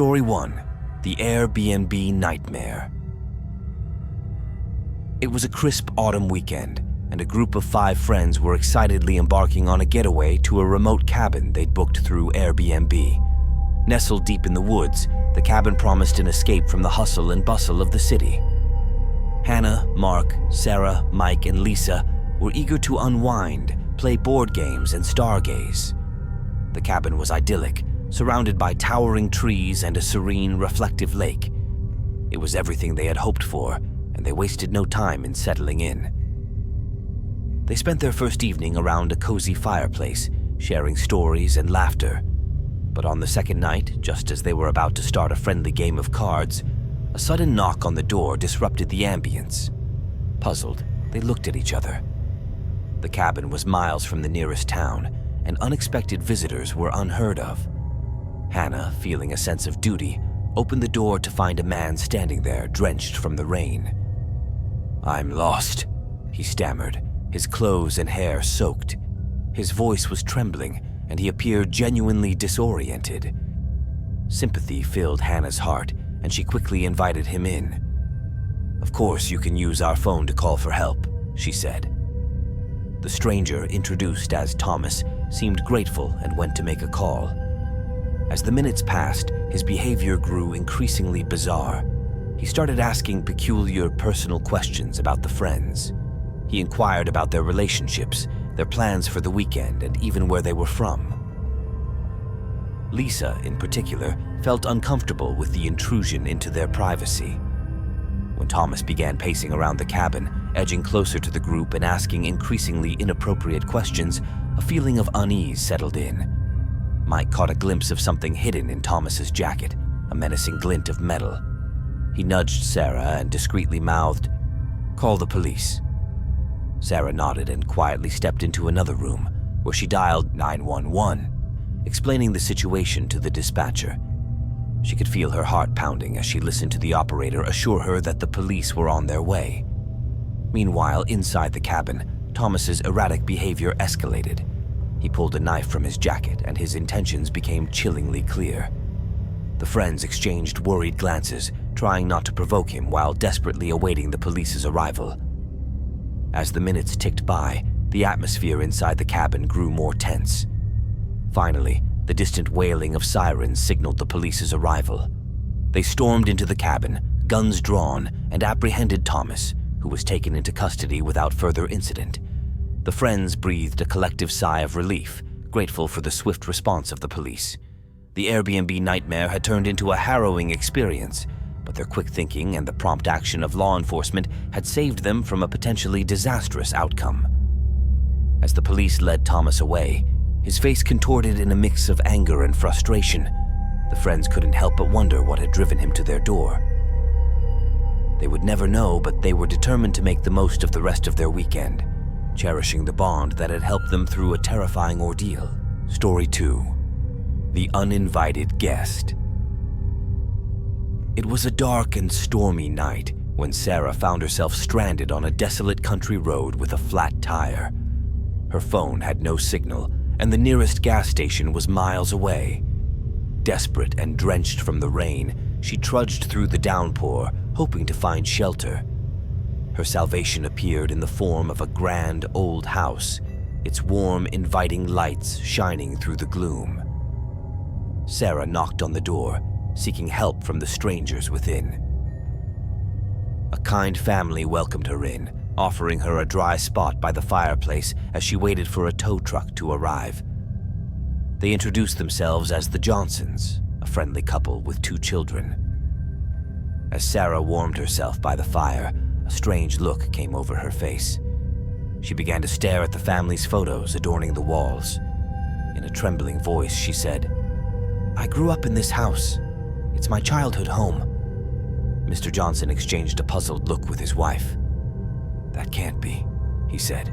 Story 1: The Airbnb Nightmare. It was a crisp autumn weekend, and a group of 5 friends were excitedly embarking on a getaway to a remote cabin they'd booked through Airbnb. Nestled deep in the woods, the cabin promised an escape from the hustle and bustle of the city. Hannah, Mark, Sarah, Mike, and Lisa were eager to unwind, play board games, and stargaze. The cabin was idyllic, surrounded by towering trees and a serene, reflective lake. It was everything they had hoped for, and they wasted no time in settling in. They spent their first evening around a cozy fireplace, sharing stories and laughter. But on the second night, just as they were about to start a friendly game of cards, a sudden knock on the door disrupted the ambience. Puzzled, they looked at each other. The cabin was miles from the nearest town, and unexpected visitors were unheard of. Hannah, feeling a sense of duty, opened the door to find a man standing there, drenched from the rain. "I'm lost," he stammered, his clothes and hair soaked. His voice was trembling, and he appeared genuinely disoriented. Sympathy filled Hannah's heart, and she quickly invited him in. "Of course, you can use our phone to call for help," she said. The stranger, introduced as Thomas, seemed grateful and went to make a call. As the minutes passed, his behavior grew increasingly bizarre. He started asking peculiar personal questions about the friends. He inquired about their relationships, their plans for the weekend, and even where they were from. Lisa, in particular, felt uncomfortable with the intrusion into their privacy. When Thomas began pacing around the cabin, edging closer to the group and asking increasingly inappropriate questions, a feeling of unease settled in. Mike caught a glimpse of something hidden in Thomas's jacket, a menacing glint of metal. He nudged Sarah and discreetly mouthed, "Call the police." Sarah nodded and quietly stepped into another room, where she dialed 911, explaining the situation to the dispatcher. She could feel her heart pounding as she listened to the operator assure her that the police were on their way. Meanwhile, inside the cabin, Thomas's erratic behavior escalated. He pulled a knife from his jacket, and his intentions became chillingly clear. The friends exchanged worried glances, trying not to provoke him while desperately awaiting the police's arrival. As the minutes ticked by, the atmosphere inside the cabin grew more tense. Finally, the distant wailing of sirens signaled the police's arrival. They stormed into the cabin, guns drawn, and apprehended Thomas, who was taken into custody without further incident. The friends breathed a collective sigh of relief, grateful for the swift response of the police. The Airbnb nightmare had turned into a harrowing experience, but their quick thinking and the prompt action of law enforcement had saved them from a potentially disastrous outcome. As the police led Thomas away, his face contorted in a mix of anger and frustration. The friends couldn't help but wonder what had driven him to their door. They would never know, but they were determined to make the most of the rest of their weekend, cherishing the bond that had helped them through a terrifying ordeal. Story 2: The Uninvited Guest. It was a dark and stormy night when Sarah found herself stranded on a desolate country road with a flat tire. Her phone had no signal, and the nearest gas station was miles away. Desperate and drenched from the rain, she trudged through the downpour, hoping to find shelter. Her salvation appeared in the form of a grand old house, its warm, inviting lights shining through the gloom. Sarah knocked on the door, seeking help from the strangers within. A kind family welcomed her in, offering her a dry spot by the fireplace as she waited for a tow truck to arrive. They introduced themselves as the Johnsons, a friendly couple with 2 children. As Sarah warmed herself by the fire, a strange look came over her face. She began to stare at the family's photos adorning the walls. In a trembling voice, she said, "I grew up in this house. It's my childhood home." Mr. Johnson exchanged a puzzled look with his wife. "That can't be," he said.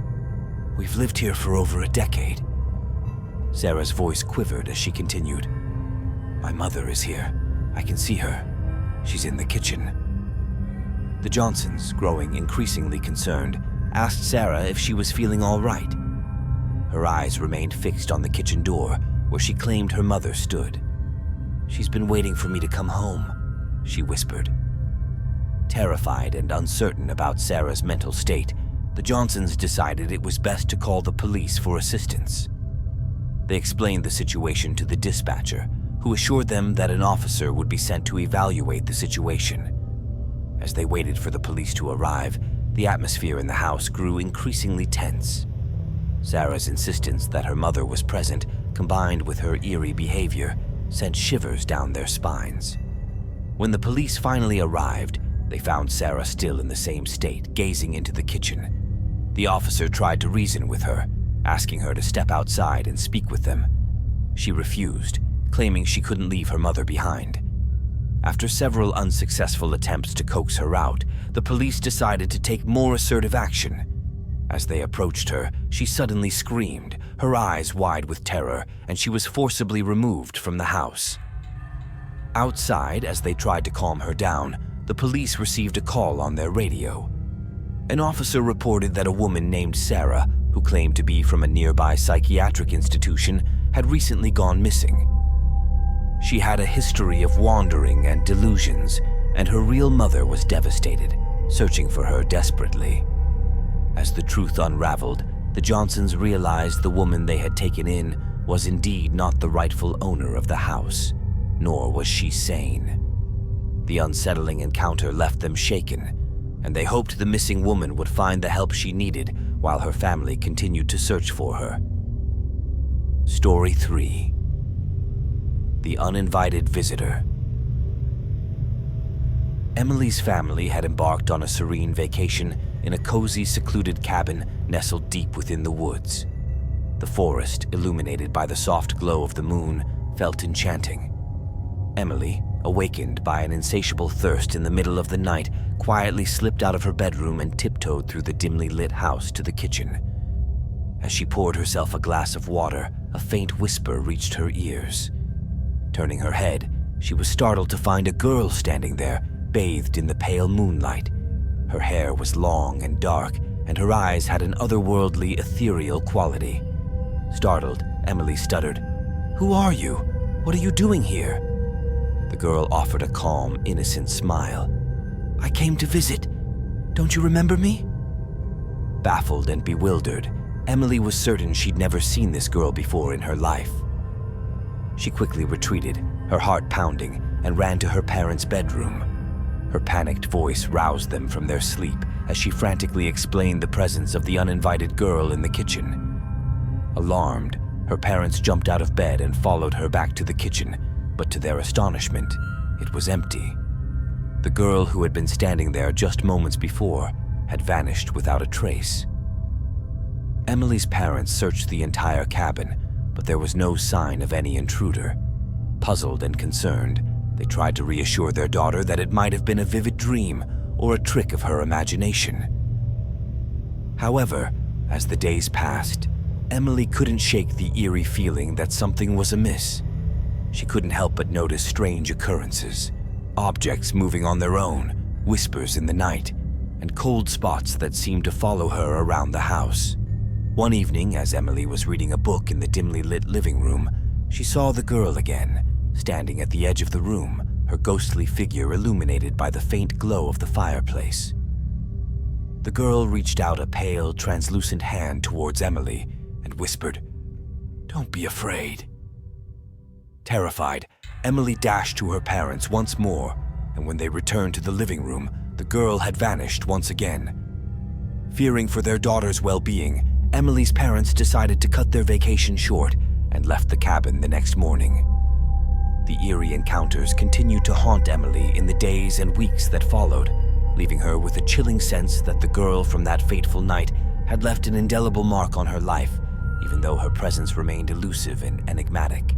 "We've lived here for over a decade." Sarah's voice quivered as she continued, "My mother is here. I can see her. She's in the kitchen." The Johnsons, growing increasingly concerned, asked Sarah if she was feeling all right. Her eyes remained fixed on the kitchen door, where she claimed her mother stood. She's been waiting for me to come home," she whispered. Terrified and uncertain about Sarah's mental state, the Johnsons decided it was best to call the police for assistance. They explained the situation to the dispatcher, who assured them that an officer would be sent to evaluate the situation. As they waited for the police to arrive, the atmosphere in the house grew increasingly tense. Sarah's insistence that her mother was present, combined with her eerie behavior, sent shivers down their spines. When the police finally arrived, they found Sarah still in the same state, gazing into the kitchen. The officer tried to reason with her, asking her to step outside and speak with them. She refused, claiming she couldn't leave her mother behind. After several unsuccessful attempts to coax her out, the police decided to take more assertive action. As they approached her, she suddenly screamed, her eyes wide with terror, and she was forcibly removed from the house. Outside, as they tried to calm her down, the police received a call on their radio. An officer reported that a woman named Sarah, who claimed to be from a nearby psychiatric institution, had recently gone missing. She had a history of wandering and delusions, and her real mother was devastated, searching for her desperately. As the truth unraveled, the Johnsons realized the woman they had taken in was indeed not the rightful owner of the house, nor was she sane. The unsettling encounter left them shaken, and they hoped the missing woman would find the help she needed while her family continued to search for her. Story 3. The Uninvited Visitor. Emily's family had embarked on a serene vacation in a cozy, secluded cabin nestled deep within the woods. The forest, illuminated by the soft glow of the moon, felt enchanting. Emily, awakened by an insatiable thirst in the middle of the night, quietly slipped out of her bedroom and tiptoed through the dimly lit house to the kitchen. As she poured herself a glass of water, a faint whisper reached her ears. Turning her head, she was startled to find a girl standing there, bathed in the pale moonlight. Her hair was long and dark, and her eyes had an otherworldly, ethereal quality. Startled, Emily stuttered, "Who are you? What are you doing here?" The girl offered a calm, innocent smile. "I came to visit. Don't you remember me?" Baffled and bewildered, Emily was certain she'd never seen this girl before in her life. She quickly retreated, her heart pounding, and ran to her parents' bedroom. Her panicked voice roused them from their sleep as she frantically explained the presence of the uninvited girl in the kitchen. Alarmed, her parents jumped out of bed and followed her back to the kitchen, but to their astonishment, it was empty. The girl who had been standing there just moments before had vanished without a trace. Emily's parents searched the entire cabin, but there was no sign of any intruder. Puzzled and concerned, they tried to reassure their daughter that it might have been a vivid dream or a trick of her imagination. However, as the days passed, Emily couldn't shake the eerie feeling that something was amiss. She couldn't help but notice strange occurrences, objects moving on their own, whispers in the night, and cold spots that seemed to follow her around the house. One evening, as Emily was reading a book in the dimly lit living room, she saw the girl again, standing at the edge of the room, her ghostly figure illuminated by the faint glow of the fireplace. The girl reached out a pale, translucent hand towards Emily and whispered, "Don't be afraid." Terrified, Emily dashed to her parents once more, and when they returned to the living room, the girl had vanished once again. Fearing for their daughter's well-being, Emily's parents decided to cut their vacation short and left the cabin the next morning. The eerie encounters continued to haunt Emily in the days and weeks that followed, leaving her with a chilling sense that the girl from that fateful night had left an indelible mark on her life, even though her presence remained elusive and enigmatic.